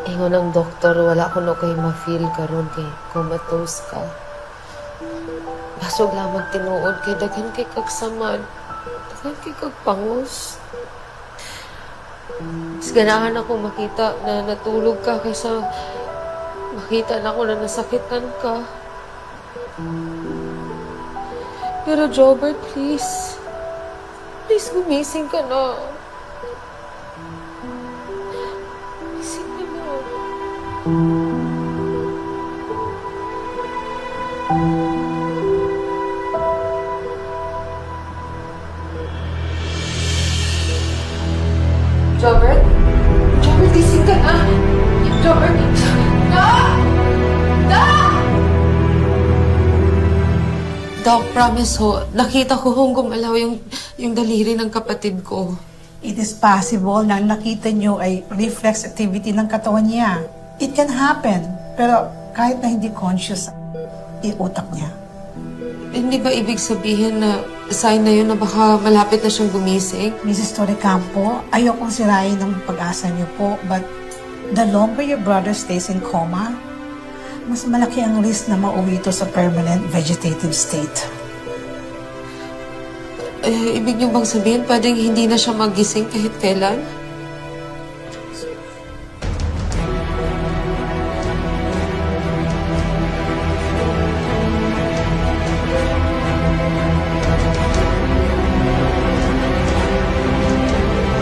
Ingon ng doktor, wala ko na kay ma-feel karon kay comatose ka. Basog lamang tinuod kay daghan kay kagsamad. Daghan kay kagpangos. Mas ganahan ako makita na natulog ka kaysa makita na ako na nasakitan ka. Pero Jobert, please. Please, gumising ka na. Gumising ka na. Jobert? Jobert, gising ka na. Jobert, Doc, promise ho, nakita ko hong gumalaw yung daliri ng kapatid ko. It is possible na nakita nyo ay reflex activity ng katawan niya. It can happen, pero kahit na hindi conscious, utak niya. Hindi ba ibig sabihin na sign na yun na baka malapit na siyang gumising? Mrs. Torrecampo, ayokong sirain ng pag-asa niyo po, but the longer your brother stays in coma, mas malaki ang risk na mauwi ito sa permanent vegetative state. Ibig niyo bang sabihin pwedeng hindi na siya magising kahit kailan?